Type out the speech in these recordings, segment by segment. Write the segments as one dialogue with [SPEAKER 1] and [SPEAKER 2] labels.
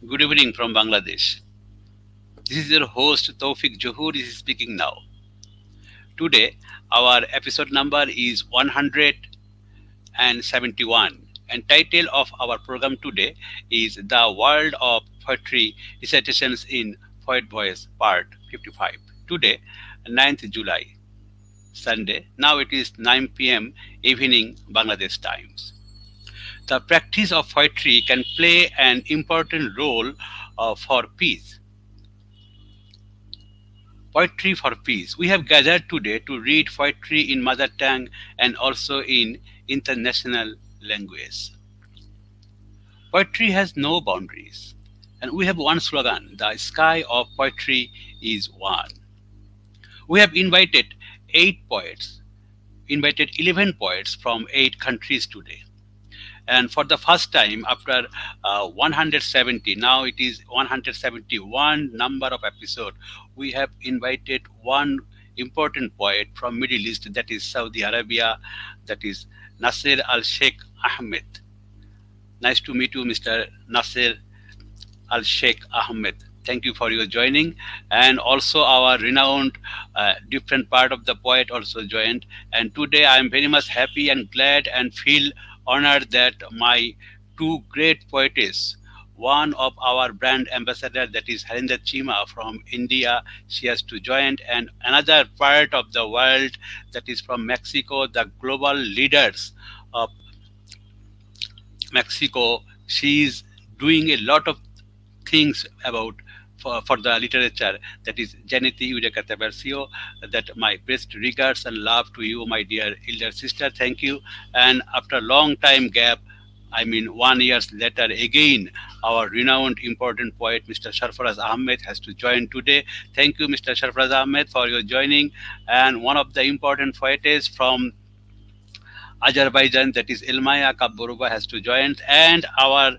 [SPEAKER 1] Good evening from Bangladesh. This is your host Toufiq Zohur is speaking now. Today, our episode number is 171, and title of our program today is The World of Poetry Recitations in Poet Voice Part 55. Today, 9th July, Sunday. Now it is 9 p.m. evening Bangladesh times. The practice of poetry can play an important role for peace. Poetry for Peace. We have gathered today to read poetry in mother tongue and also in international language. Poetry has no boundaries. And we have one slogan: the sky of poetry is one. We have invited 11 poets from 8 countries today. And for the first time after 170, now it is 171 number of episode, we have invited one important poet from Middle East, that is Saudi Arabia, that is Nasser al-Sheikh Ahmed. Nice to meet you, Mr. Nasser al-Sheikh Ahmed. Thank you for your joining, and also our renowned different part of the poet also joined. And today I am very much happy and glad and feel honored that my two great poetess, one of our brand ambassador, that is Harinder Cheema from India, she has to join, and another part of the world, that is from Mexico, the global leaders of Mexico. She is doing a lot of things about for the literature, that is Jeanette Eureka Tiburcio. That my best regards and love to you, my dear elder sister. Thank you. And after a long time gap, I mean 1 years later, again our renowned important poet Mr. Safraz Ahmed has to join today. Thank you, Mr. Safraz Ahmed, for your joining. And one of the important poetess from Azerbaijan, that is Elmaya Jabborova, has to join, and our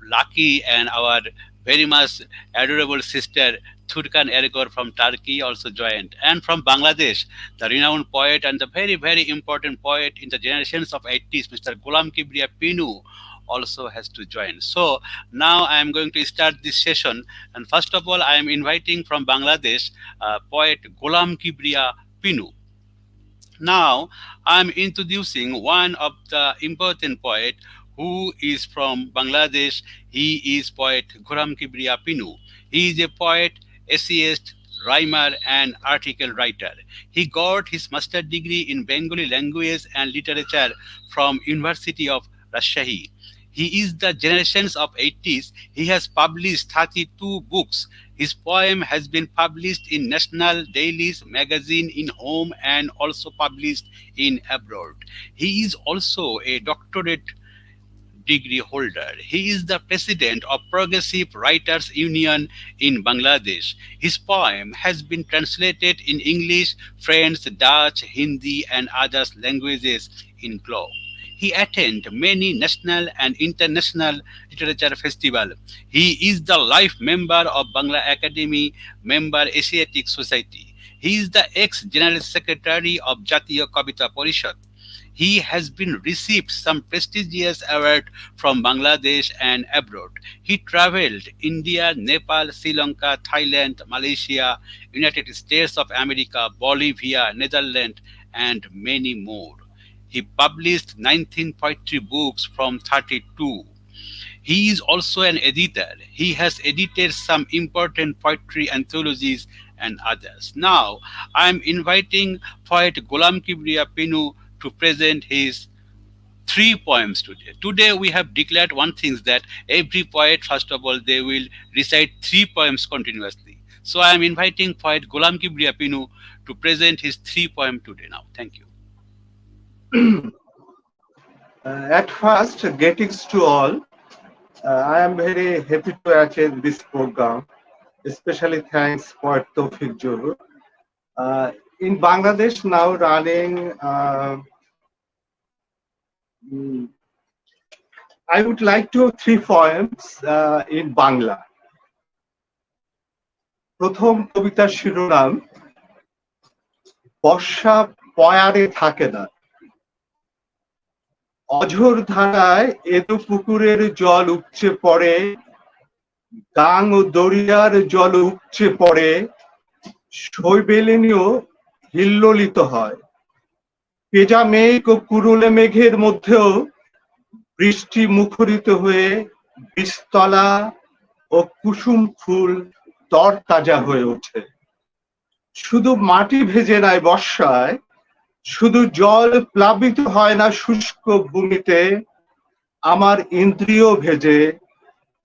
[SPEAKER 1] lucky and our very much adorable sister Turkan Ergor from Turkey also joined, and from Bangladesh, the renowned poet and the very very important poet in the generations of 80s, Mr. Golam Kibria Pinu, also has to join. So now I am going to start this session, and first of all I am inviting from Bangladesh poet Golam Kibria Pinu. Now, I'm introducing one of the important poet who is from Bangladesh. He is poet Golam Kibria Pinu. He is a poet, essayist, rhymer, and article writer. He got his master's degree in Bengali language and literature from University of Rajshahi. He is the generations of 80s. He has published 32 books. His poem has been published in national dailies, magazine in home, and also published in abroad. He is also a doctorate degree holder. He is the president of Progressive Writers Union in Bangladesh. His poem has been translated in English, French, Dutch, Hindi, and other languages in globe. He attended many national and international literature festivals. He is the life member of Bangla Academy Member Asiatic Society. He is the ex-general secretary of Jatiya Kavita Parishad. He has been received some prestigious award from Bangladesh and abroad. He traveled India, Nepal, Sri Lanka, Thailand, Malaysia, United States of America, Bolivia, Netherlands, and many more. He published 19 poetry books from 32. He is also an editor. He has edited some important poetry anthologies and others. Now, I am inviting poet Golam Kibria Pinu to present his three poems today. Today we have declared one thing, that every poet, first of all, they will recite three poems continuously. So I am inviting poet Golam Kibria Pinu to present his three poems today now. Thank you.
[SPEAKER 2] At first, greetings to all. I am very happy to attend this program. Especially thanks for Toufiq Zohur. In Bangladesh now running, I would like to three poems in Bangla. প্রথম কবিতার শিরোনাম বর্ষা পয়ারে থাকে না। অঝোর ধারায় এদো পুকুরের জল উপচে পড়ে, গাং ও দরিয়ার জল উপচে পড়ে, শৈবেলিনীও হিল্লোলিত হয়। পেজা মেঘ ও কুরুলে মেঘের মধ্যেও বৃষ্টি মুখরিত হয়ে বীজতলা ও কুসুম ফুল তরতাজা হয়ে ওঠে। শুধু মাটি ভেজে নাই বর্ষায়, শুধু জল প্লাবিত হয় না শুষ্ক ভূমিতে, আমার ইন্দ্রিয় ভেজে,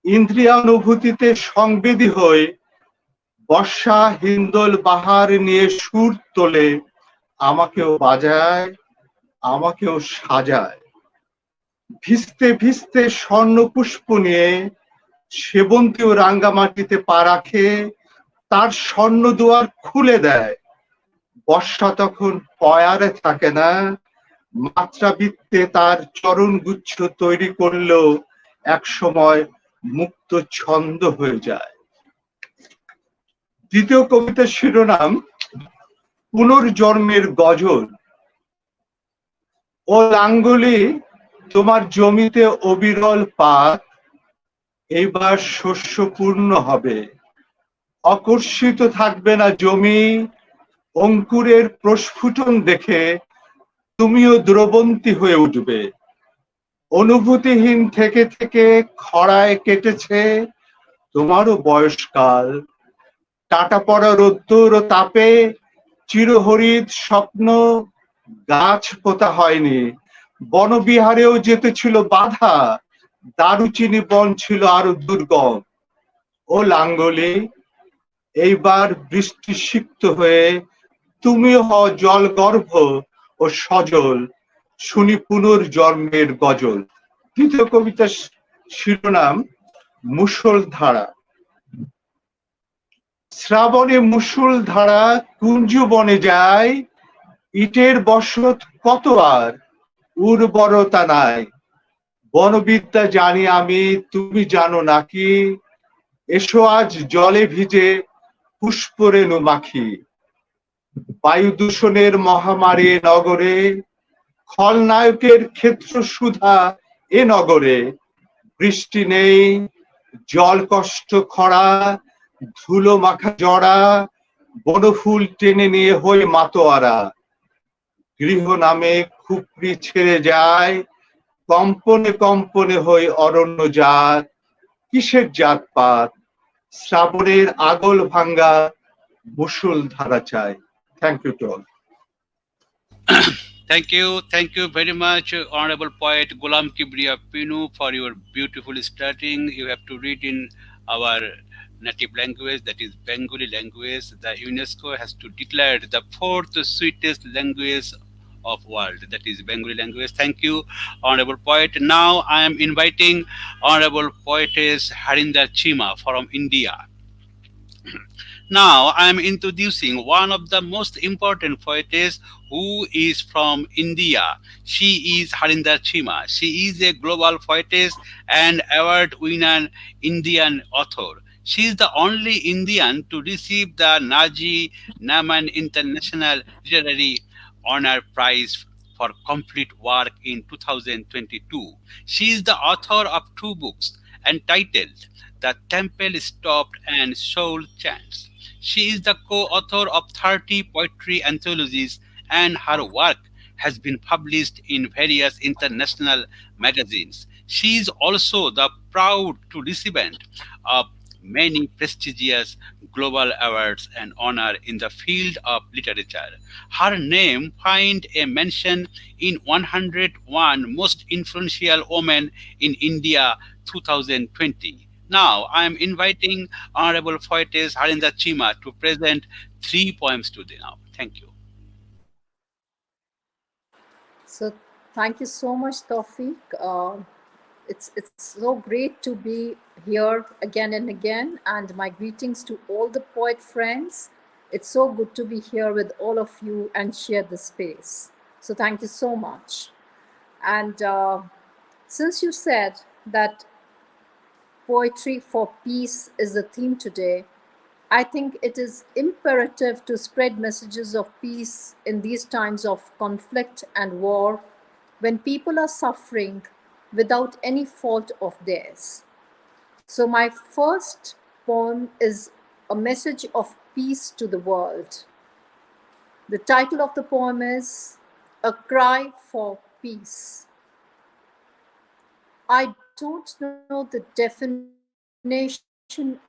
[SPEAKER 2] ইন্দ্রিয়ানুভূতিতে সংবেদী হয়ে বর্ষা হিন্দোল বাহার নিয়ে সুর তোলে, আমাকেও বাজায়, আমাকেও সাজায়। ভিজতে ভিজতে স্বর্ণ পুষ্প নিয়ে সেবন্তী ও রাঙ্গামাটিতে পা রাখে, তার স্বর্ণ দুয়ার খুলে দেয়। বর্ষা তখন পয়ারে থাকে না, মাত্রাবৃত্তে তার চরণ গুচ্ছ তৈরি করলেও এক সময় মুক্ত ছন্দ হয়ে যায়। দ্বিতীয় কবিতার শিরোনাম পুনর্জন্মের গজল। ও লাঙ্গুলি, তোমার জমিতে অবিরল পাত, এইবার শস্য পূর্ণ হবে। অকর্ষিত থাকবে না জমি, অঙ্কুরের প্রস্ফুটন দেখে তুমিও দ্রবন্তী হয়ে উঠবে। অনুভূতিহীন থেকে থেকে খরায় কেটেছে তোমারও বয়সকাল। টাটা পড়া রোদ্দুর ও তাপে চিরহরিৎ স্বপ্ন, গাছ পোতা হয়নি। বনবিহারেও যেতে ছিল বাধা, দারুচিনি বন ছিল আরো দুর্গম। ও লাঙ্গলি, এইবার বৃষ্টি সিক্ত হয়ে তুমিও হও জলগর্ভ ও সজল, শুনি পুনর্জন্মের গজল। তৃতীয় কবিতার শিরোনাম মুষলধারা। শ্রাবণে মুষলধারা কুঞ্জবনে যায়, ইটের বসত কত আর, উর্বরতা নাই। বনবিদ্যা জানি আমি, তুমি জানো নাকি, এসো আজ জলে ভিজে পুষ্পরেণু মাখি। বায়ু দূষণের মহামারী নগরে, খলনায়কের ক্ষেত্র সুধা এ নগরে। বৃষ্টি নেই, জল কষ্ট খরা, ধুলো মাখা জড়া, বনফুল টেনে নিয়ে হই মাতোয়ারা। গৃহ নামে খুপড়ি ছেড়ে যায়, কম্পনে কম্পনে হই অরণ্য জাত। কিসের জাতপাত, শ্রাবণের আগল ভাঙ্গা মুষল ধারা চাই। Thank you to all.
[SPEAKER 1] Thank you very much, Honorable Poet Golam Kibria Pinu, for your beautiful starting. You have to read in our native language, that is Bengali language. The UNESCO has to declare the fourth sweetest language of world, that is Bengali language. Thank you, Honorable Poet. Now I am inviting Honorable Poetess Harinder Cheema from India. Now I am introducing one of the most important poetess who is from India. She is Harinder Cheema. She is a global poetess and award winner Indian author. She is the only Indian to receive the Naji Naman International Literary Honor Prize for complete work in 2022. She is the author of two books entitled The Temple Stopped and Soul Chants. She is the co-author of 30 poetry anthologies, and her work has been published in various international magazines. She is also the proud to recipient of many prestigious global awards and honor in the field of literature. Her name find a mention in 101 most influential women in India 2020. Now I am inviting Honorable Poetess Harinder Cheema to present three poems today now. Thank you.
[SPEAKER 3] So thank you so much, Toufiq. It's so great to be here again and again, and my greetings to all the poet friends. It's so good to be here with all of you and share the space. So thank you so much. And since you said that poetry for peace is the theme today, I think it is imperative to spread messages of peace in these times of conflict and war, when people are suffering without any fault of theirs. So, my first poem is a message of peace to the world. The title of the poem is A Cry for Peace. I don't know the definition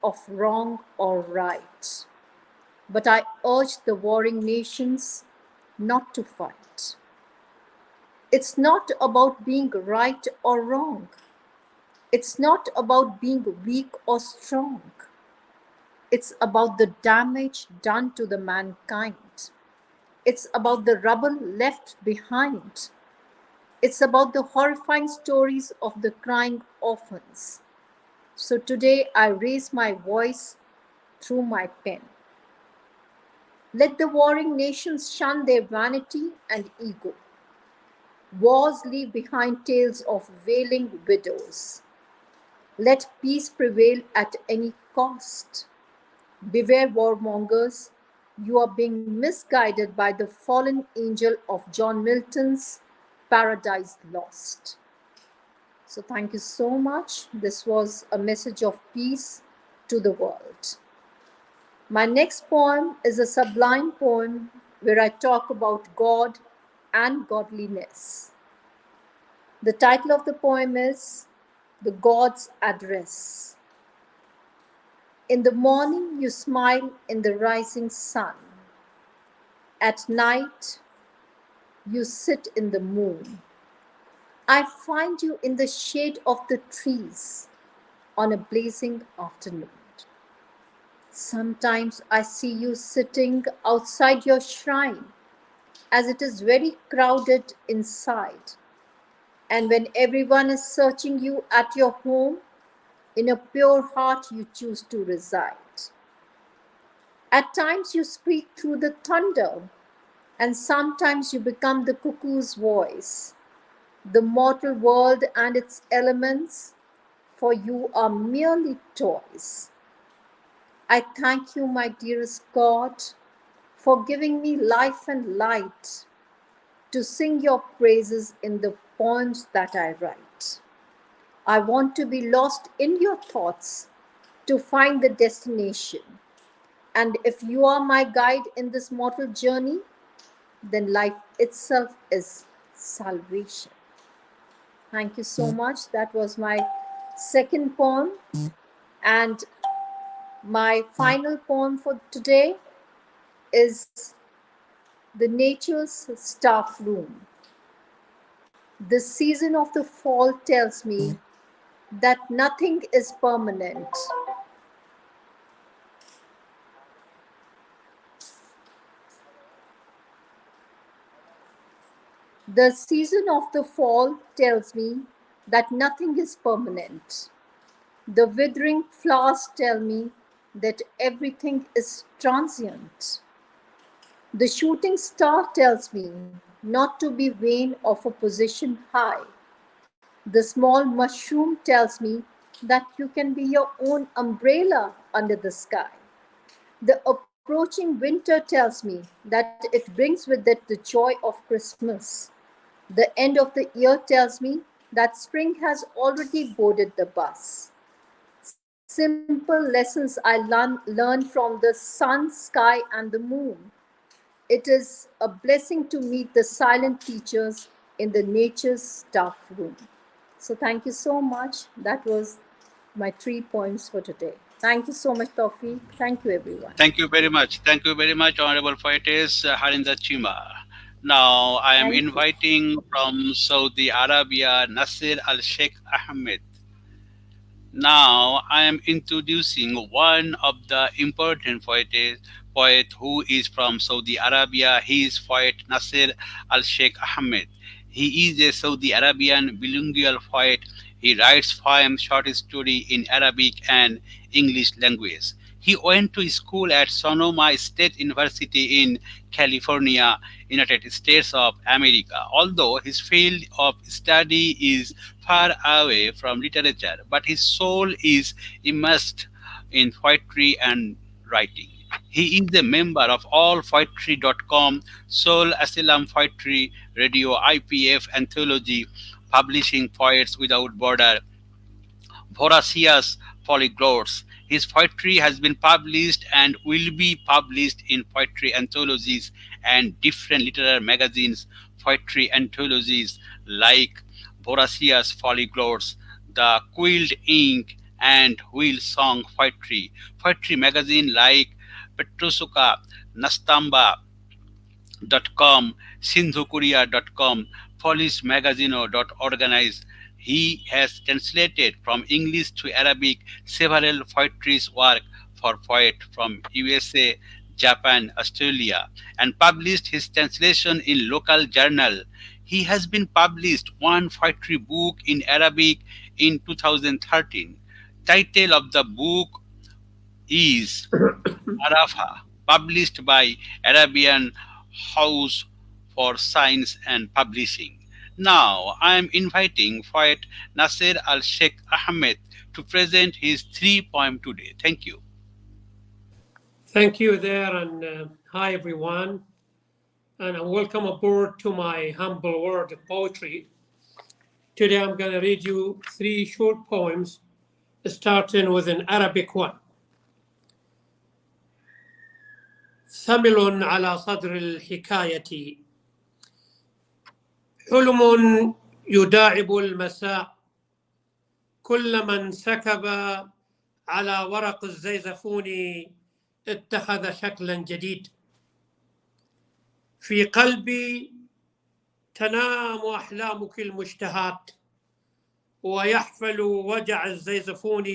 [SPEAKER 3] of wrong or right, but I urge the warring nations not to fight. It's not about being right or wrong. It's not about being weak or strong. It's about the damage done to the mankind. It's about the rubble left behind. It's about the horrifying stories of the crying orphans. So today I raise my voice through my pen. Let the warring nations shun their vanity and ego. Wars leave behind tales of wailing widows. Let peace prevail at any cost. Beware, warmongers, you are being misguided by the fallen angel of John Milton's Paradise Lost. So, thank you so much. This was a message of peace to the world. My next poem is a sublime poem where I talk about God and godliness. The title of the poem is The God's Address. In the morning, you smile in the rising sun. At night, you sit in the moon. I find you in the shade of the trees on a blazing afternoon. Sometimes I see you sitting outside your shrine as it is very crowded inside. And when everyone is searching you at your home, in a pure heart you choose to reside. At times you speak through the thunder, and sometimes you become the cuckoo's voice. The mortal world and its elements, for you are merely toys. I thank you, my dearest God, for giving me life and light to sing your praises in the poems that I write. I want to be lost in your thoughts to find the destination. And if you are my guide in this mortal journey, then life itself is salvation. Thank you so much. That was my second poem. And my final poem for today is The Nature's Staff Room. The season of the fall tells me that nothing is permanent. The season of the fall tells me that nothing is permanent. The withering flowers tell me that everything is transient. The shooting star tells me not to be vain of a position high. The small mushroom tells me that you can be your own umbrella under the sky. The approaching winter tells me that it brings with it the joy of Christmas. The end of the year tells me that spring has already boarded the bus. Simple lessons I learn from the sun, sky, and the moon. It is a blessing to meet the silent teachers in the nature's staff room. So thank you so much. That was my 3 points for today. Thank you so much, Tawfiq. Thank you, everyone.
[SPEAKER 1] Thank you very much. Thank you very much, Honorable Poetess Harinder Cheema. Now I am
[SPEAKER 3] Thank you.
[SPEAKER 1] inviting from Saudi Arabia Nasser Al Sheikh Ahmed. Now I am introducing one of the important poet who is from Saudi Arabia. He is poet Nasser Al Sheikh Ahmed. He is a Saudi Arabian bilingual poet. He writes poems, short story in Arabic and English language. He went to school at Sonoma State University in California, United States of America. Although his field of study is far away from literature, but his soul is immersed in poetry and writing. He is a member of allpoetry.com, Soul Asylum Poetry, Radio IPF Anthology, Publishing Poets Without Border, Voracious polyglots. His poetry has been published and will be published in poetry anthologies and different literary magazines. Poetry anthologies like Voracious Polyglots, The Quilled Ink, and Wheel Song Poetry. Poetry magazine like Petrosuka, Nastamba, com, sindhukuria.com, polismagazino.organize. He has translated from English to Arabic several poetry work for poets from USA, Japan, Australia, and published his translation in local journal. He has been published one poetry book in Arabic in 2013. Title of the book is Arafa, published by Arabian House for Science and Publishing. Now I am inviting poet Nasser Al Sheikh Ahmed to present his three poems today. Thank you.
[SPEAKER 4] Thank you there, and hi everyone, and welcome aboard to my humble world of poetry. Today I'm going to read you three short poems, starting with an Arabic one. ثمل على صدر الحكاية، حلم يداعب المساء، كل من سكب على ورق الزيزفون اتخذ شكلا جديد. في قلبي تنام أحلامك المشتهات، ويحفل وجع الزيزفون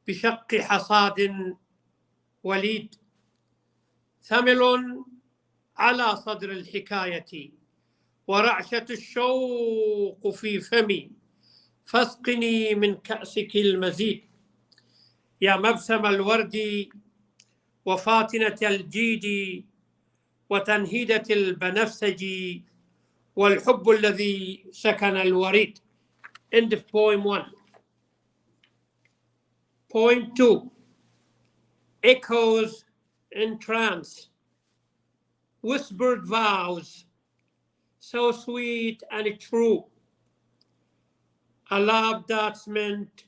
[SPEAKER 4] بشق حصاد وليد. ثمل على صدر الحكاية، ورعشة الشوق في فمي، فاسقني من كأسك المزيد. يا مبسم الورد وفاتنة الجيد، وتنهيدة البنفسج، والحب الذي سكن الوريد. End of poem 1. Poem 2. Echoes in trance, whispered vows, so sweet and true. A love that's meant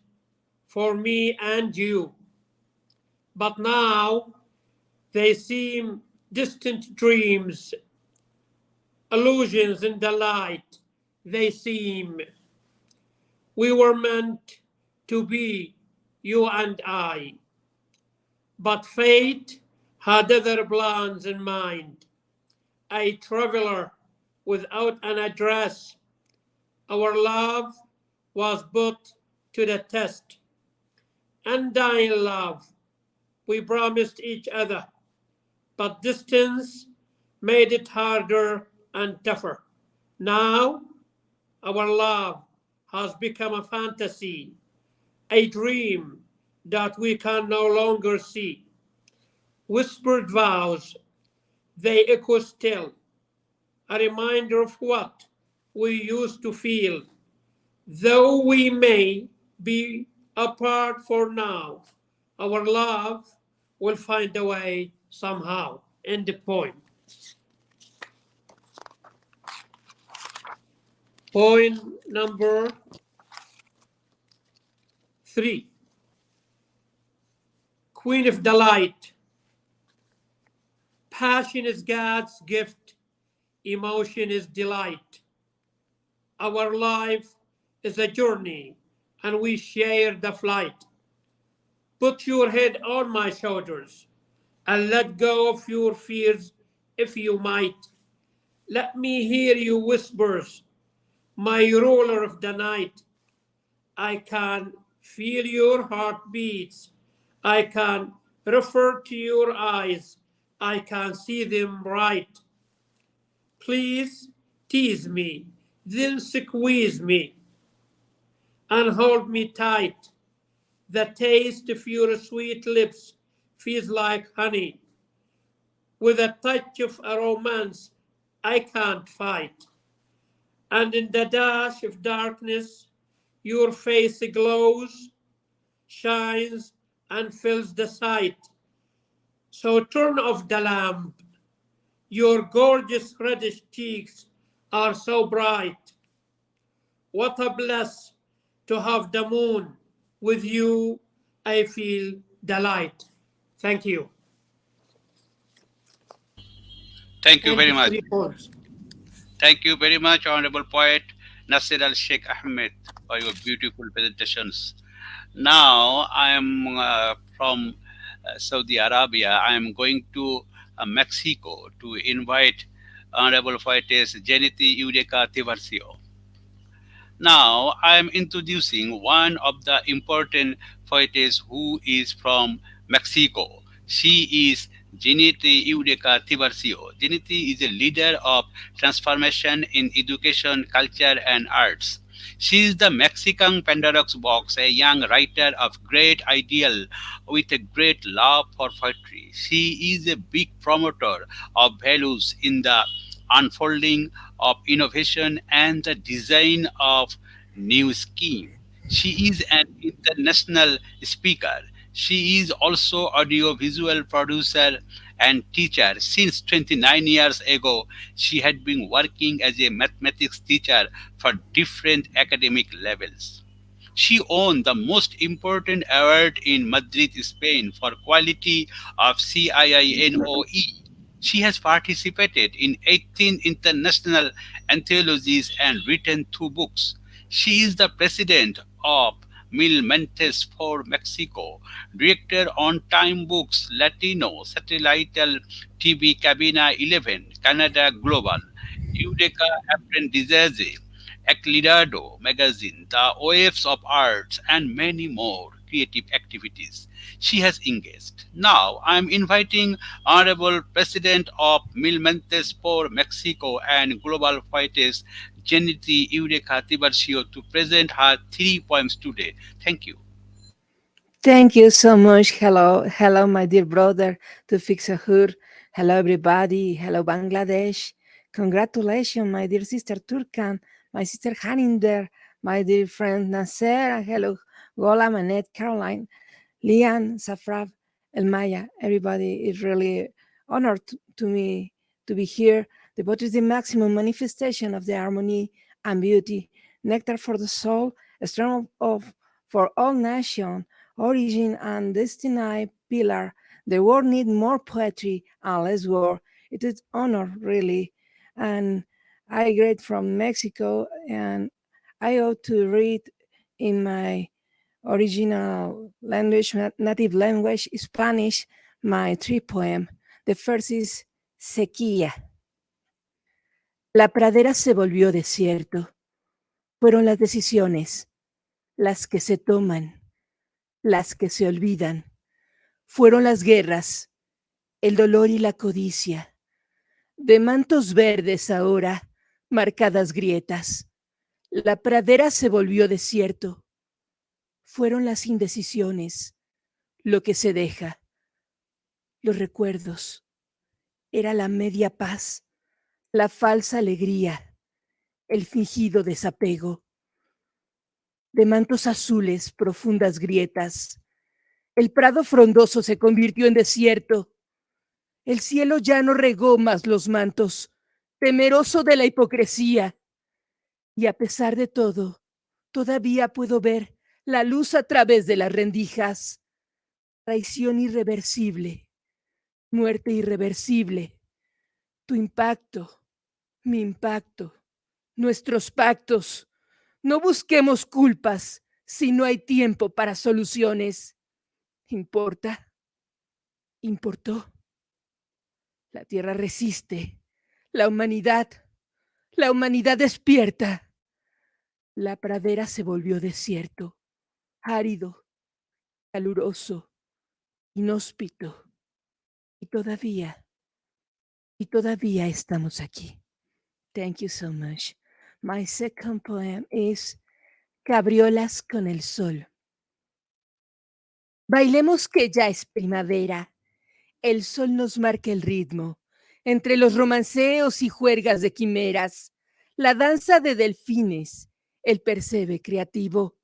[SPEAKER 4] for me and you. But now they seem distant dreams, illusions in the light they seem. We were meant to be, you and I, but fate had other plans in mind. A traveler without an address, our love was put to the test. Undying love, we promised each other, but distance made it harder and tougher. Now, our love has become a fantasy, a dream that we can no longer see. Whispered vows, they echo still, a reminder of what we used to feel. Though we may be apart for now, our love will find a way somehow. End the poem. Poem number 3. Queen of Delight. Passion is God's gift, emotion is delight. Our life is a journey, and we share the flight. Put your head on my shoulders, and let go of your fears if you might. Let me hear your whispers, my ruler of the night. I can feel your heartbeats. I can refer to your eyes. I can see them bright. Please tease me, then squeeze me and hold me tight. The taste of your sweet lips feels like honey. With a touch of a romance I can't fight. And in the dash of darkness, your face glows, shines, and fills the sight. So turn off the lamp. Your gorgeous reddish cheeks are so bright. What a bliss to have the moon with you I feel delight. Thank you.
[SPEAKER 1] Thank you
[SPEAKER 4] Thank
[SPEAKER 1] very
[SPEAKER 4] you for
[SPEAKER 1] much.
[SPEAKER 4] your words.
[SPEAKER 1] Thank you very much, Honorable Poet Nasser Al Sheikh Ahmed, for your beautiful presentations. Now I am from Saudi Arabia. I am going to Mexico to invite Honorable Poetess Jeanette Eureka Tiburcio. Now I am introducing one of the important poetess who is from Mexico. She is Jeanette Eureka Tiburcio. Jeanette is a leader of transformation in education, culture, and arts. She is the Mexican Pandora's Box, a young writer of great ideal with a great love for poetry. She is a big promoter of values in the unfolding of innovation and the design of new scheme. She is an international speaker. She is also audiovisual producer and teacher. Since 29 years ago, she had been working as a mathematics teacher for different academic levels. She won the most important award in Madrid, Spain for quality of CIINOE. She has participated in 18 international anthologies and written 2 books. She is the president of Mil Mentes for Mexico, director on Time Books Latino, Satellite TV Cabina 11, Canada Global, Eureka Aprendizaje, Eclidado magazine, the Waves of Arts, and many more creative activities she has engaged. Now I am inviting Honorable President of Milmentes por Mexico and Global Poetess Jeanette Eureka Tiburcio to present her 3 poems today. Thank you.
[SPEAKER 5] Thank you so much. Hello, my dear brother Toufiq Zohur. Hello, everybody. Hello, Bangladesh. Congratulations, my dear sister Turkan, my sister Harinder, my dear friend Nasser. Hello, Golam, Annette, Caroline, LeAnne, Safraz, Elmaya. Everybody is really honored to me to be here. The boat is the maximum manifestation of the harmony and beauty, nectar for the soul, a strength of for all nations, origin and destiny pillar. The world needs more poetry and less war. It is honor, really. And I grad from Mexico, and I ought to read in my original language, native language, Spanish, my 3 poem. The first is Sequía. La pradera se volvió desierto. Fueron las decisiones, las que se toman, las que se olvidan. Fueron las guerras, el dolor y la codicia. De mantos verdes ahora, marcadas grietas. La pradera se volvió desierto. Fueron las indecisiones, lo que se deja. Los recuerdos. Era la media paz, la falsa alegría, el fingido desapego. De mantos azules, profundas grietas. El prado frondoso se convirtió en desierto. El cielo ya no regó más los mantos, temeroso de la hipocresía. Y a pesar de todo, todavía puedo ver la luz a través de las rendijas. Traición irreversible, muerte irreversible. Tu impacto, mi impacto, nuestros pactos. No busquemos culpas si no hay tiempo para soluciones. ¿Importa? ¿Importó? La tierra resiste. La humanidad despierta. La pradera se volvió desierto, árido, caluroso, inhóspito. Y todavía estamos aquí. Thank you so much. My second poem is Cabriolas con el sol. Bailemos que ya es primavera. El sol nos marca el ritmo. Entre los romanceos y juergas de quimeras, la danza de delfines, el percebe creativo,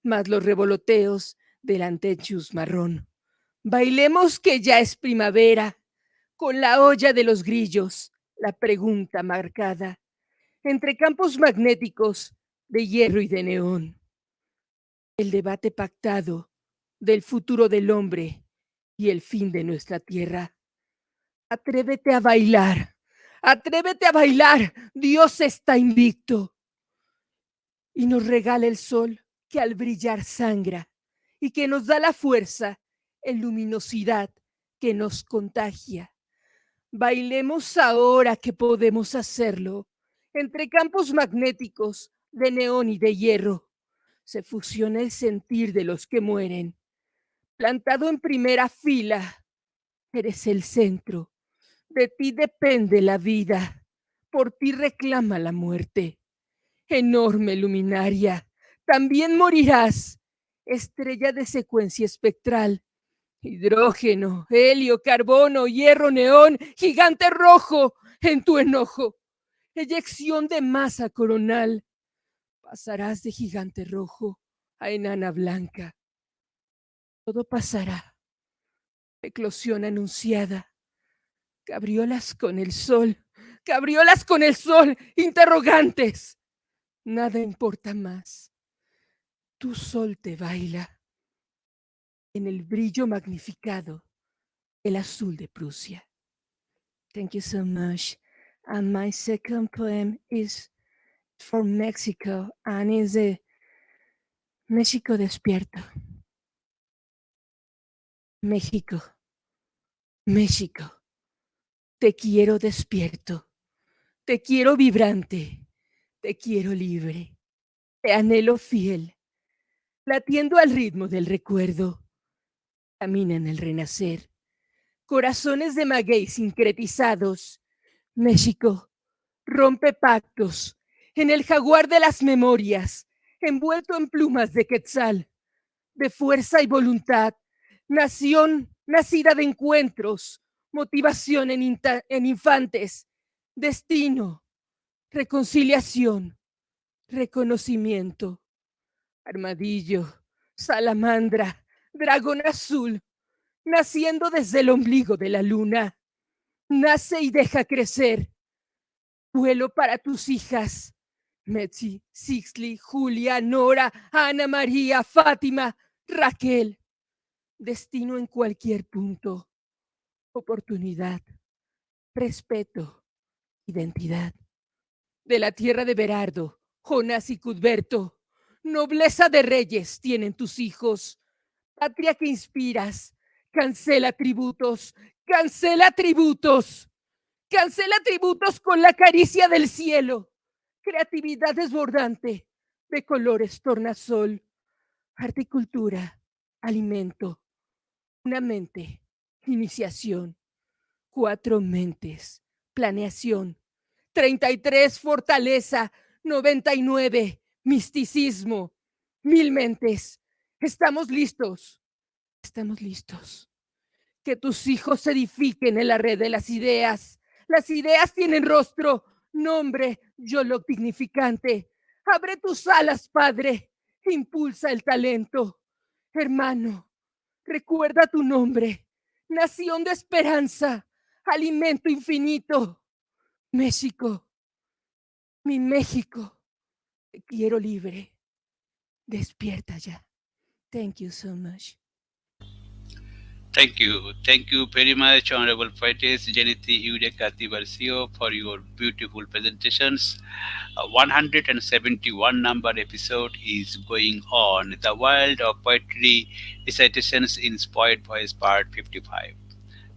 [SPEAKER 5] más los revoloteos del antechus marrón. Bailemos que ya es primavera, con la olla de los grillos, la pregunta marcada, entre campos magnéticos de hierro y de neón. El debate pactado del futuro del hombre y el fin de nuestra tierra. Atrévete a bailar, atrévete a bailar, Dios está invicto y nos regala el sol que al brillar sangra y que nos da la fuerza en luminosidad que nos contagia. Bailemos ahora que podemos hacerlo, entre campos magnéticos de neón y de hierro. Se fusiona el sentir de los que mueren. Plantado en primera fila, eres el centro. De ti depende la vida. Por ti reclama la muerte. Enorme luminaria, también morirás. Estrella de secuencia espectral. Hidrógeno, helio, carbono, hierro, neón, gigante rojo en tu enojo. Eyección de masa coronal. Pasarás de gigante rojo a enana blanca. Todo pasará. Eclosión anunciada. Cabriolas con el sol. Cabriolas con el sol. Interrogantes. Nada importa más. Tu sol te baila en el brillo magnificado del azul de Prusia. Thank you so much. And my second poem is from Mexico and is México despierto. México, México, te quiero despierto, te quiero vibrante, te quiero libre, te anhelo fiel, latiendo al ritmo del recuerdo. Camina en el renacer, corazones de maguey sincretizados. México, rompe pactos en el jaguar de las memorias, envuelto en plumas de quetzal, de fuerza y voluntad, nación nacida de encuentros, motivación en infantes, destino, reconciliación, reconocimiento, armadillo, salamandra, dragón azul, naciendo desde el ombligo de la luna, nace y deja crecer. Vuelo para tus hijas, Metzi, Sixli, Julia, Nora, Ana María, Fátima, Raquel. Destino en cualquier punto, oportunidad, respeto, identidad. De la tierra de Berardo, Jonás y Cudberto, nobleza de reyes tienen tus hijos. Patria que inspiras, cancela tributos, cancela tributos. Cancela tributos con la caricia del cielo. Creatividad desbordante de colores tornasol. Arte y cultura, alimento. Una mente, iniciación. 4 mentes, planeación. 33, fortaleza. 99, misticismo. 1000 mentes. Estamos listos. Estamos listos. Que tus hijos se edifiquen en la red de las ideas. Las ideas tienen rostro, nombre, yo lo dignificante. Abre tus alas, Padre. Impulsa el talento. Hermano, recuerda tu nombre. Nación de esperanza. Alimento infinito. México, mi México. Te quiero libre. Despierta ya. Thank you so much.
[SPEAKER 1] Thank you. Thank you very much, Honorable Poetess Jeanette Eureka Tiburcio, for your beautiful presentations. 171 number episode is going on. The World of Poetry Recitations in Poet Voice Part 55.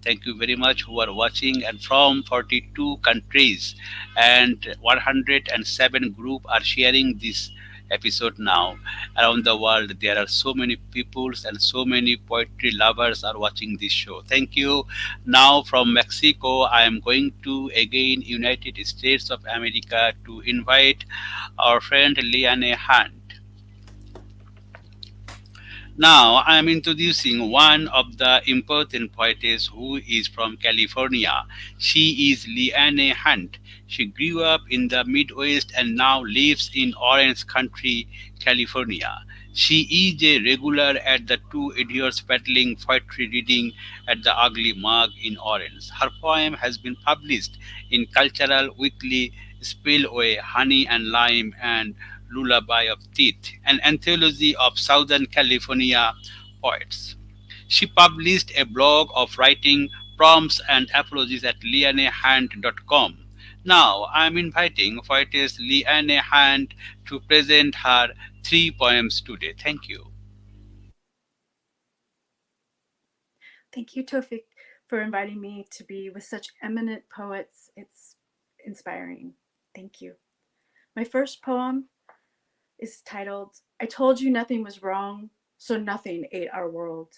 [SPEAKER 1] Thank you very much who are watching, and from 42 countries and 107 group are sharing this episode now around the world. There are so many peoples and so many poetry lovers are watching this show. Thank you. Now from Mexico, I am going to again United States of America to invite our friend LeAnne Hunt. Now I am introducing one of the important poetess who is from California. She is LeAnne Hunt. She grew up in the Midwest and now lives in Orange County, California. She is a regular at the Two Idiots Battling poetry reading at the Ugly Mug in Orange. Her poem has been published in Cultural Weekly, Spillway, Honey and Lime, and Lullaby of Teeth, an anthology of Southern California poets. She published a blog of writing prompts and apologies at leannehunt.com. Now I am inviting poetess LeAnne Hunt to present her three poems today. Thank you.
[SPEAKER 6] Thank you, Toufiq, for inviting me to be with such eminent poets. It's inspiring. Thank you. My first poem is titled, I Told You Nothing Was Wrong, so Nothing Ate Our World.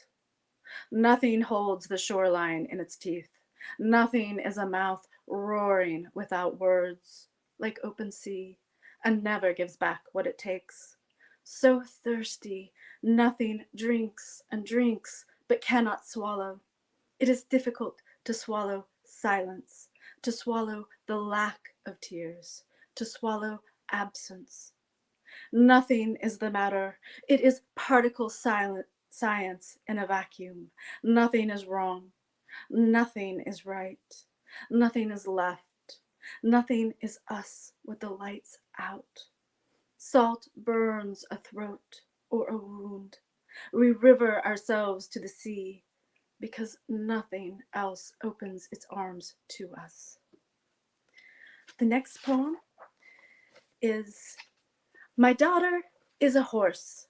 [SPEAKER 6] Nothing holds the shoreline in its teeth. Nothing is a mouth roaring without words, like open sea, and never gives back what it takes. So thirsty, nothing drinks and drinks, but cannot swallow. It is difficult to swallow silence, to swallow the lack of tears, to swallow absence. Nothing is the matter. It is particle science in a vacuum. Nothing is wrong. Nothing is right. Nothing is left. Nothing is us with the lights out. Salt burns a throat or a wound. We river ourselves to the sea because nothing else opens its arms to us. The next poem is My Daughter is a Horse,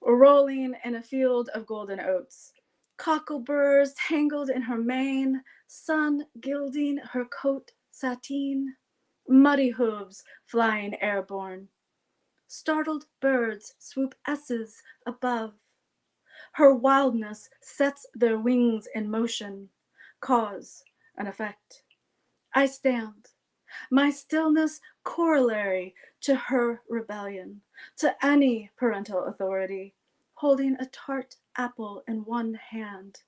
[SPEAKER 6] rolling in a field of golden oats, cockleburs tangled in her mane, sun gilding her coat sateen, muddy hooves flying airborne. Startled birds swoop S's above. Her wildness sets their wings in motion, cause and effect. I stand, my stillness corollary to her rebellion, to any parental authority, holding a tart apple in one hand,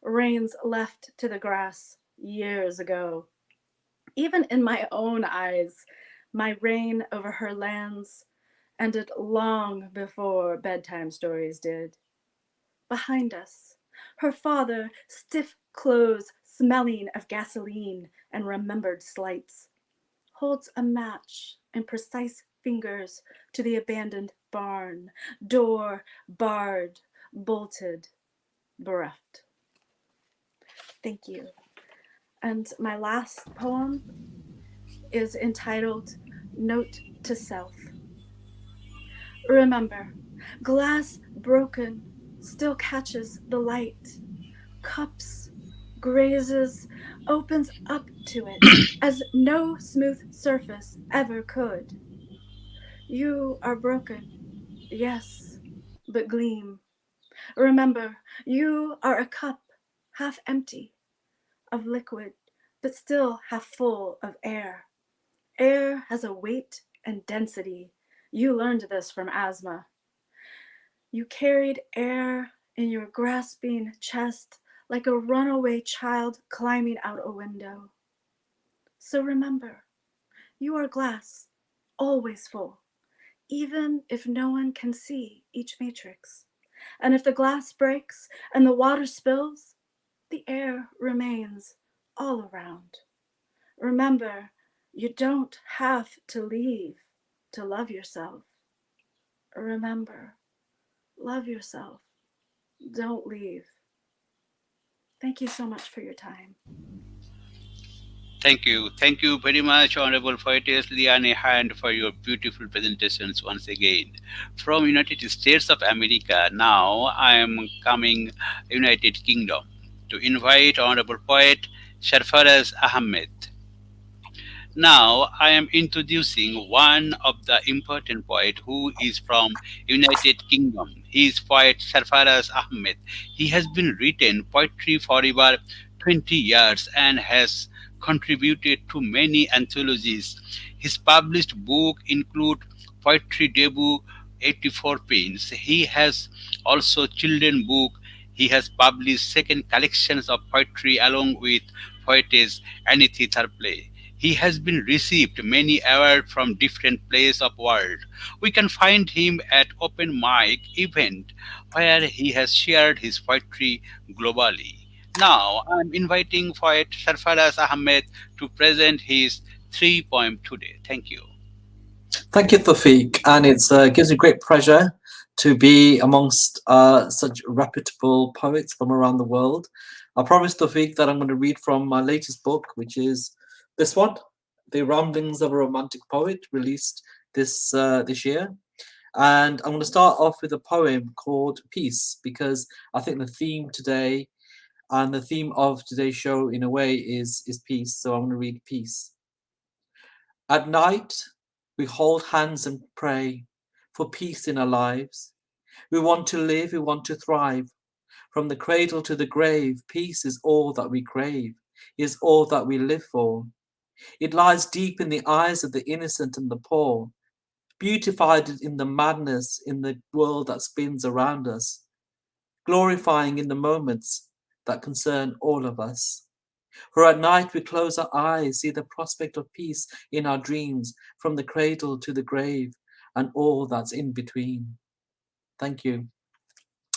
[SPEAKER 6] reins left to the grass years ago. Even in my own eyes, my reign over her lands ended long before bedtime stories did. Behind us, her father, stiff clothes smelling of gasoline and remembered slights, holds a match in precise fingers to the abandoned barn, door barred, bolted, bereft. Thank you. And my last poem is entitled Note to Self. Remember, glass broken still catches the light. Cups grazes, opens up to it as no smooth surface ever could. You are broken, yes, but gleam. Remember, you are a cup half empty of liquid, but still half full of air. Air has a weight and density. You learned this from asthma. You carried air in your grasping chest like a runaway child climbing out a window. So remember, you are glass, always full, even if no one can see each matrix. And if the glass breaks and the water spills, the air remains all around. Remember, you don't have to leave to love yourself. Remember, love yourself. Don't leave. Thank you so much for your time.
[SPEAKER 1] Thank you. Thank you very much, Honorable Poetess LeAnne Hunt, for your beautiful presentations once again. From United States of America, now I am coming United Kingdom to invite Honorable Poet Safraz Ahmed. Now I am introducing one of the important poet who is from United Kingdom. He is poet Safraz Ahmed. He has been written poetry for over 20 years and has contributed to many anthologies. His published books include Poetry Debut 84 Pains. He has also children book. He has published second collections of poetry along with poetess Annette Tarpley. He has been received many awards from different places of world. We can find him at open mic event where he has shared his poetry globally. Now I'm inviting poet Safraz Ahmed to present his three poems today. Thank you.
[SPEAKER 7] Thank you, Toufiq, and it gives me great pleasure to be amongst such reputable poets from around the world. I promised Toufiq that I'm going to read from my latest book, which is this one, The Ramblings of a Romantic Poet, released this year. And I'm going to start off with a poem called Peace, because I think the theme today and the theme of today's show, in a way, is peace. So I'm going to read Peace. At night, we hold hands and pray for peace in our lives. We want to live, we want to thrive. From the cradle to the grave, peace is all that we crave, is all that we live for. It lies deep in the eyes of the innocent and the poor, beautified in the madness in the world that spins around us, glorifying in the moments that concern all of us. For at night we close our eyes, see the prospect of peace in our dreams, from the cradle to the grave, and all that's in between. Thank you.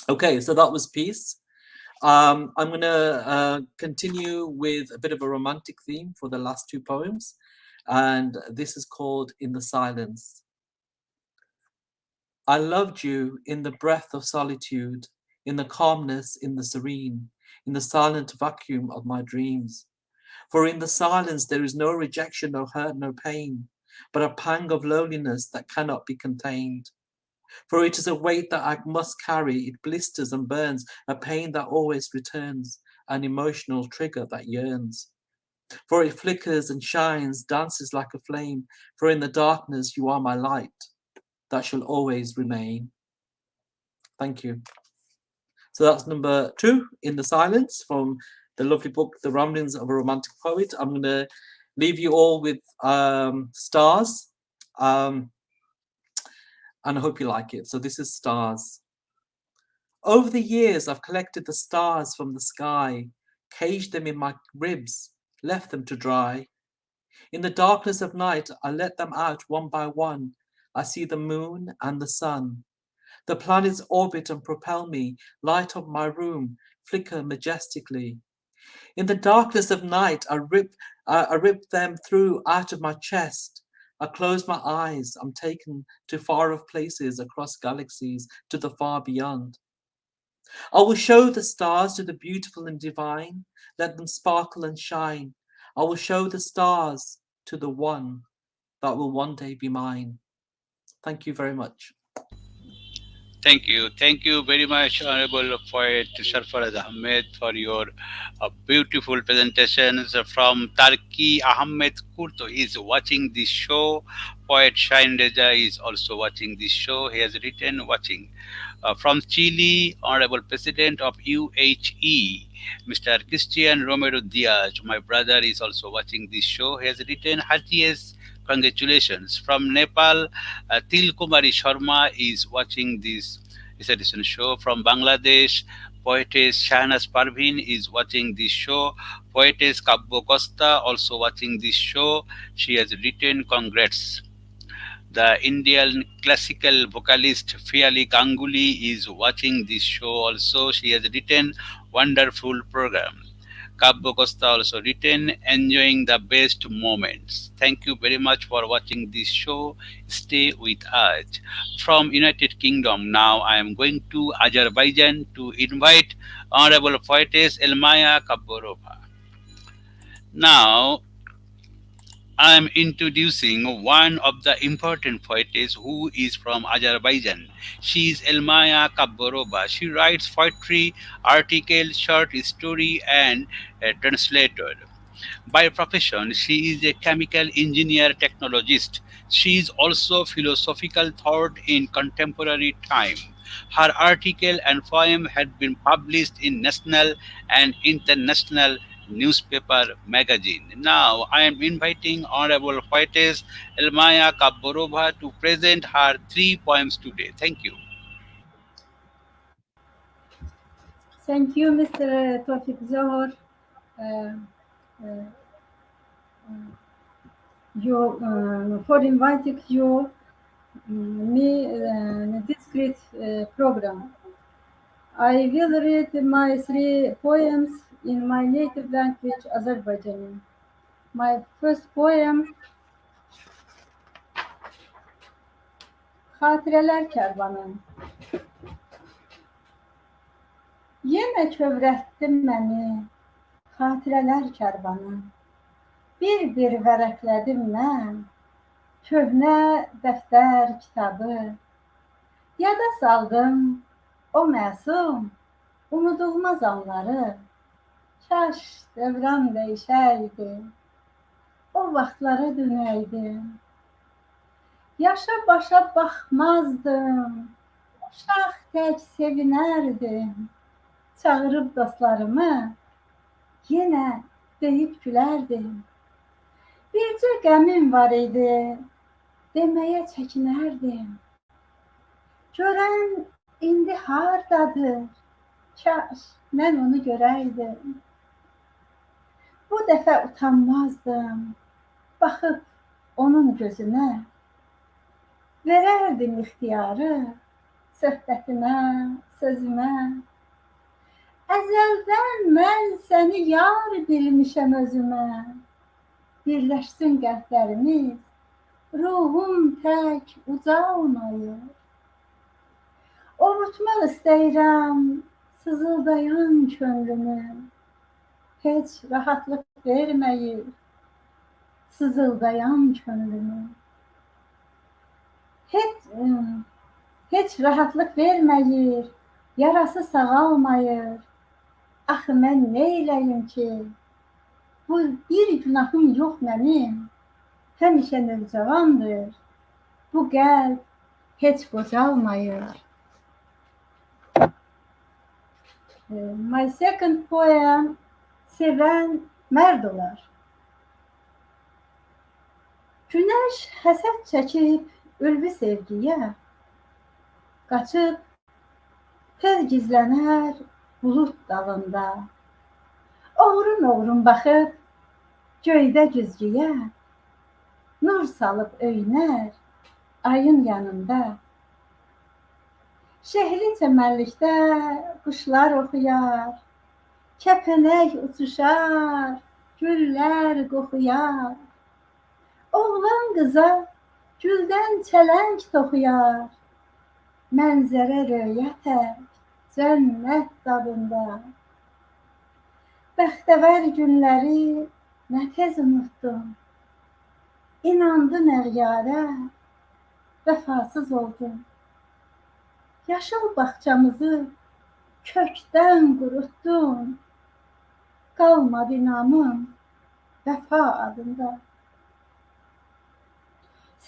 [SPEAKER 7] Okay, so that was Peace. I'm going to continue with a bit of a romantic theme for the last two poems, and this is called In the Silence. I loved you in the breath of solitude, in the calmness, in the serene, in the silent vacuum of my dreams. For in the silence there is no rejection, no hurt, no pain, but a pang of loneliness that cannot be contained. For it is a weight that I must carry, it blisters and burns, a pain that always returns, an emotional trigger that yearns. For it flickers and shines, dances like a flame, for in the darkness you are my light, that shall always remain. Thank you. So that's number 2, In the Silence, from the lovely book, The Ramblings of a Romantic Poet. I'm going to leave you all with Stars, and I hope you like it. So this is Stars. Over the years, I've collected the stars from the sky, caged them in my ribs, left them to dry. In the darkness of night, I let them out one by one. I see the moon and the sun. The planets orbit and propel me, light up my room, flicker majestically. In the darkness of night, I rip them through out of my chest. I close my eyes, I'm taken to far off places across galaxies, to the far beyond. I will show the stars to the beautiful and divine, let them sparkle and shine. I will show the stars to the one that will one day be mine. Thank you very much.
[SPEAKER 1] Thank you. Thank you very much, Honorable Poet Safraz Ahmed, for your beautiful presentations. From Turkey, Ahmed Kurto is watching this show. Poet Shain Reza is also watching this show. He has written watching. From Chile, Honorable President of UHE, Mr. Christian Romero Diaz, my brother, is also watching this show. He has written heartiest congratulations. From Nepal, Til Kumari Sharma is watching this recitation show. From Bangladesh, poetess Shahnaz Parveen is watching this show. Poetess Kabbo Costa also watching this show. She has written congrats. The Indian classical vocalist Fiali Ganguly is watching this show also. She has written wonderful program. Kabbo Costa also written enjoying the best moments. Thank you very much for watching this show. Stay with us. From United Kingdom, now I am going to Azerbaijan to invite Honorable Poetess Elmaya Jabborova. Now I am introducing one of the important poetess who is from Azerbaijan. She is Elmaya Jabborova. She writes poetry, article, short story, and a translator. By profession, she is a chemical engineer technologist. She is also philosophical thought in contemporary time. Her article and poem had been published in national and international newspaper magazine. Now I am inviting Honorable Poetess Elmaya Jabborova to present her 3 poems today. Thank you.
[SPEAKER 8] Thank you, Mr. Toufiq Zohur. Uh, uh, for inviting you me in this great program. I will read my 3 poems in my native language, Azerbaijani. My first poem, Hatireler Kervanı. Yenə kövrətdi məni xatirələr kərvanı. Bir vərəqlədim mən köhnə dəftər kitabı. Yada saldım o məsum unudulmaz anları. Kaş dövran dəyişəydi, o vaxtlara dönəydim. Yaşa başa baxmazdım, uşaq tək sevinərdim. Çağırıb dostlarımı yenə deyib gülərdim. Bircə qəmim var idi, deməyə çəkinərdim. Görən indi hardadır, kaş mən onu görəydim. Bu dəfə utanmazdım, baxıb onun gözünə. Verərdim ixtiyarı söhbətimə, sözümə. Əzəldən mən səni yar bilmişəm özümə. Birləşsin qəlblərimiz, ruhum tək ucalmayır. Ovutmaq istəyirəm sızıldayan könlümü. Heç rahatlıq verməyir sızıldayan könlümü. Heç rahatlıq verməyir, yarası sağalmayır. Axı mən neyləyim ki, bu bir günahım yox mənim, həmişə növcavandır, bu qəlb heç qocalmayır. My second poem, Sevən mərd olar. Günəş həsəd çəkib ülvi sevgiyə, qaçıb tez gizlənər bulut dalında. Oğrun baxıb göydə güzgüyə, nur salıb öynər ayın yanında. Şehli çəmənlikdə quşlar oxuyar, kəpənək uçuşar, güllər qoxuyar. Oğlan qıza güldən çələng toxuyar, mənzərə röyətək cənnət dadında. Bəxtəvər günləri nə tez unutdum, inandın əğyarə, vəfasız oldum. Yaşıl bağçamızı kökdən qurutdun, qalmadı inamım vəfa adında.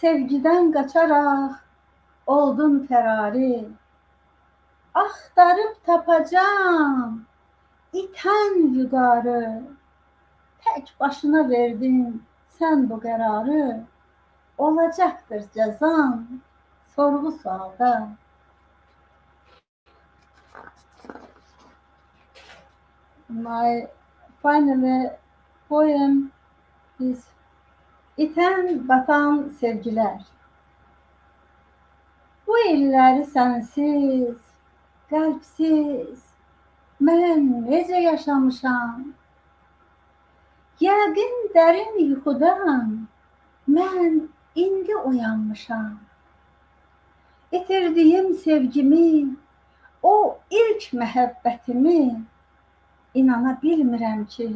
[SPEAKER 8] Sevgidən qaçaraq oldun fərari, axtarıb tapacam itən vüqarı. Tək başına verdin sən bu qərarı, olacaqdır cəzan sorğu sualda. My final poem is İtən batan sevgilər. Bu illəri sənsiz, qəlbsiz, mən necə yaşamışam? Yəqin dərin yuxudan mən indi oyanmışam. İtirdiyim sevgimi, o ilk məhəbbətimi, inana bilmirəm ki,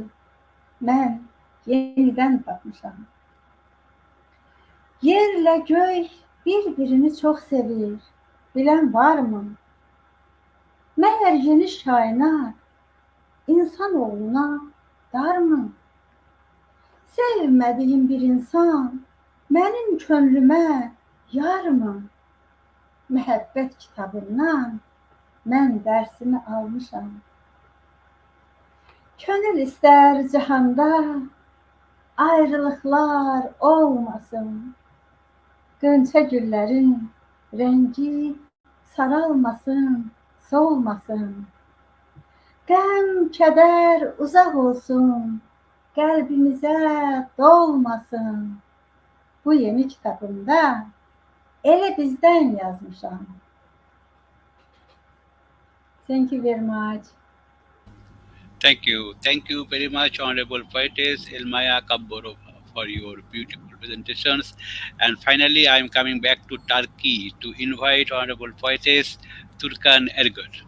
[SPEAKER 8] mən yenidən tapmışam. Yerlə göy bir-birini çox sevir, bilən varmı? Məyər yeni kainat insanoğluna darmı? Sevmədiyim bir insan mənim könlümə yarmı? Məhəbbət kitabından mən dərsimi almışam. Könül istər cəhanda ayrılıqlar olmasın. Qönçə güllərin rəngi saralmasın, solmasın. Qəm, kədər uzaq olsun, qəlbimizə dolmasın. Bu yeni kitabımda elə bizdən yazmışam. Thank you very much.
[SPEAKER 1] Thank you very much, Honorable Poetess Elmaya Jabborova, for your beautiful presentations. And finally, I am coming back to Turkey to invite Honorable Poetess Turkan Ergor.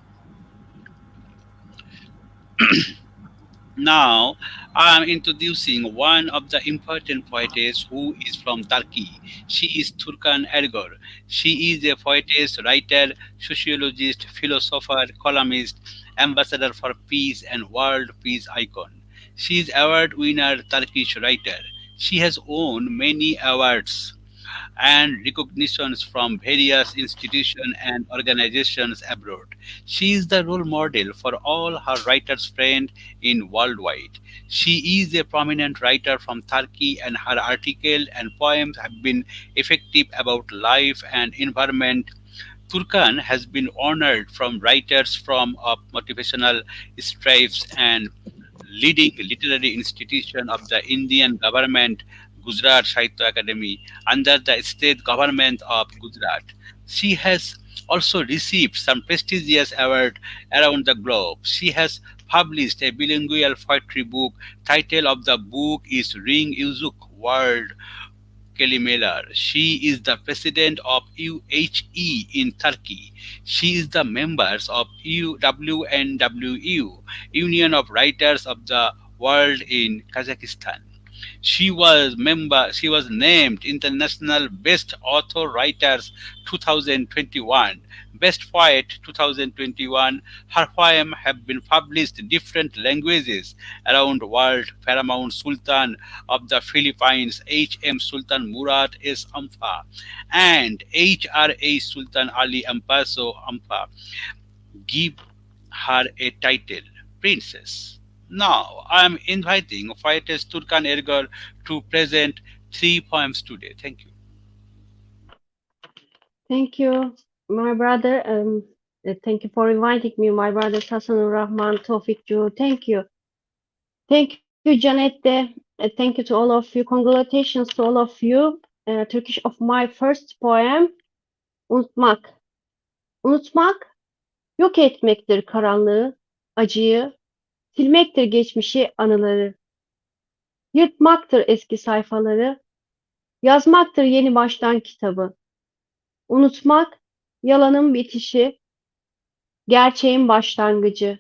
[SPEAKER 1] Now, I am introducing one of the important poetess who is from Turkey. She is Turkan Ergor. She is a poetess, writer, sociologist, philosopher, columnist, ambassador for peace, and world peace icon. She is award winner Turkish writer. She has won many awards and recognitions from various institutions and organizations abroad. She is the role model for all her writers' friends in worldwide. She is a prominent writer from Turkey, and her articles and poems have been effective about life and environment. Turkan has been honored from writers from of motivational stripes and leading literary institution of the Indian government, Gujarat Sahitya Academy, under the state government of Gujarat. She has also received some prestigious awards around the globe. She has published a bilingual poetry book. Title of the book is Ring Yuzuk World Kelimeler. She is the president of UHE in Turkey. She is the members of UWNWU, Union of Writers of the World in Kazakhstan. She was named International Best Author Writers 2021, Best Poet 2021. Her poems have been published in different languages around the world. Paramount Sultan of the Philippines H.M. Sultan Murad S. Ampa and H.R.A. Sultan Ali Ampaso Ampa give her a title, Princess. Now I am inviting poetess Turkan Ergor to present three poems today. Thank you.
[SPEAKER 9] Thank you, my brother. Thank you for inviting me, my brother Hassanur Rahman, Tofik Ju. Thank you. Thank you, Jeanette. Thank you to all of you. Congratulations to all of you. Turkish of my first poem, Unutmak. Unutmak, yok etmektir karanlığı, acıyı, silmektir geçmişi, anıları. Yırtmaktır eski sayfaları, yazmaktır yeni baştan kitabı. Unutmak, yalanın bitişi, gerçeğin başlangıcı.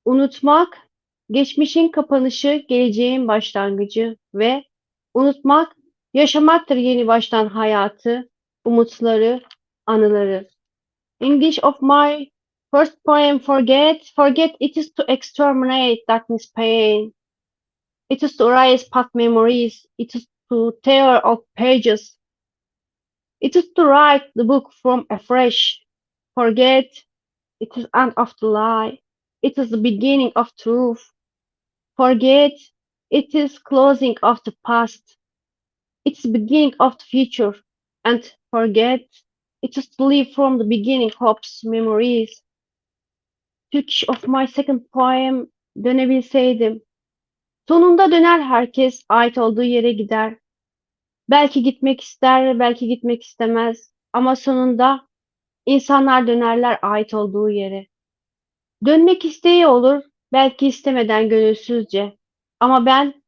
[SPEAKER 9] Unutmak, geçmişin kapanışı, geleceğin başlangıcı ve unutmak, yaşamaktır yeni baştan hayatı, umutları, anıları. English of my first poem, Forget. Forget it is to exterminate darkness pain. It is to erase past memories. It is to tear off pages. It is to write the book from afresh. Forget, it is end of the lie. It is the beginning of truth. Forget, it is closing of the past. It's the beginning of the future. And forget, it is to live from the beginning hopes, memories. Turkish of my second poem, dönebilseydim. Sonunda döner herkes, ait olduğu yere gider. Belki gitmek ister, belki gitmek istemez. Ama sonunda insanlar dönerler ait olduğu yere. Dönmek isteği olur, belki istemeden gönülsüzce. Ama ben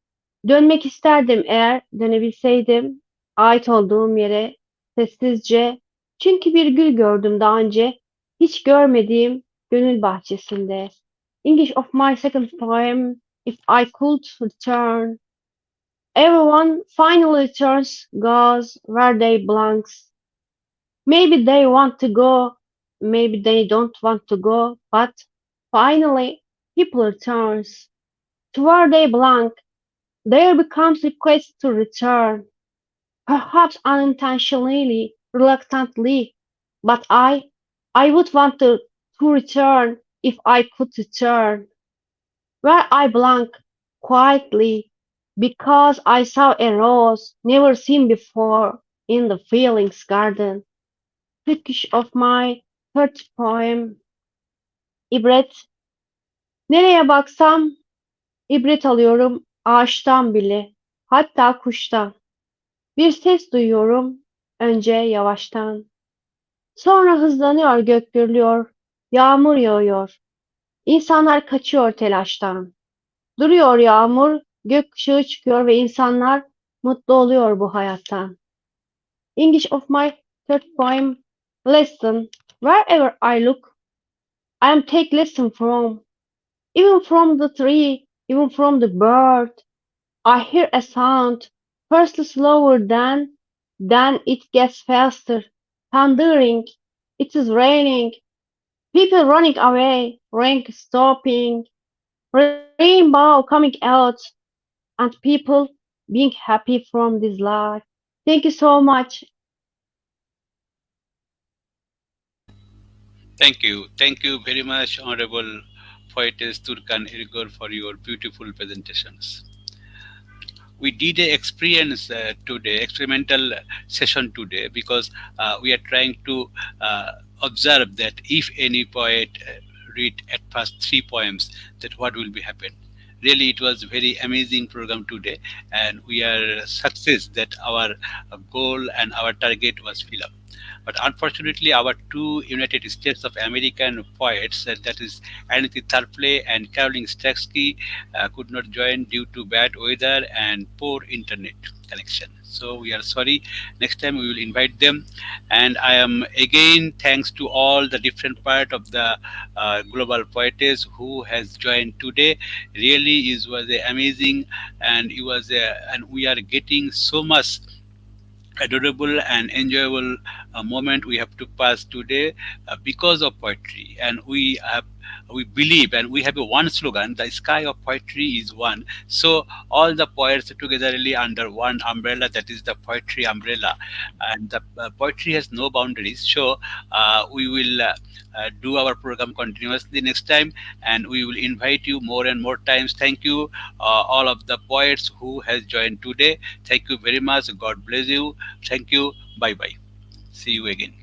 [SPEAKER 9] dönmek isterdim eğer dönebilseydim ait olduğum yere sessizce. Çünkü bir gül gördüm daha önce, hiç görmediğim gönül bahçesinde. English of my second poem, if I could return. Everyone finally returns, goes where they belongs. Maybe they want to go, maybe they don't want to go, but finally people returns to where they belong. There becomes request to return, perhaps unintentionally, reluctantly, but I would want to return if I could return. Where I belong, quietly, because I saw a rose never seen before in the feelings garden. Turkish of my third poem, İbret. Nereye baksam ibret alıyorum ağaçtan bile, hatta kuştan. Bir ses duyuyorum önce yavaştan. Sonra hızlanıyor gök gürlüyor, yağmur yağıyor. İnsanlar kaçıyor telaştan. Duruyor yağmur, gök ışığı çıkıyor ve insanlar mutlu oluyor bu hayattan. English of my third poem, Lesson. Wherever I look, I am take lesson from. Even from the tree, even from the bird, I hear a sound, first slower, then it gets faster, thundering. It is raining, people running away, rain stopping, rainbow coming out, and people being happy from this life. Thank you so much.
[SPEAKER 1] Thank you very much, Honorable Poetess Turkan Ergor, for your beautiful presentations. We did a experience today, experimental session today, because we are trying to observe that if any poet read at first three poems, that what will be happen. Really, it was very amazing program today, and we are success that our goal and our target was filled up. But unfortunately, our two United States of American poets, that is Annette Tarpley and Carolyn Stransky, could not join due to bad weather and poor internet connection. So we are sorry. Next time we will invite them. And I am again thanks to all the different part of the global poetess who has joined today. Really, it was amazing, and it was and we are getting so much adorable and enjoyable moment we have to pass today because of poetry. And we believe, and we have a one slogan: the sky of poetry is one. So all the poets togetherly under one umbrella, that is the poetry umbrella. And the poetry has no boundaries. So we will do our program continuously next time, and we will invite you more and more times. Thank you, all of the poets who has joined today. Thank you very much. God bless you. Thank you. Bye bye. See you again.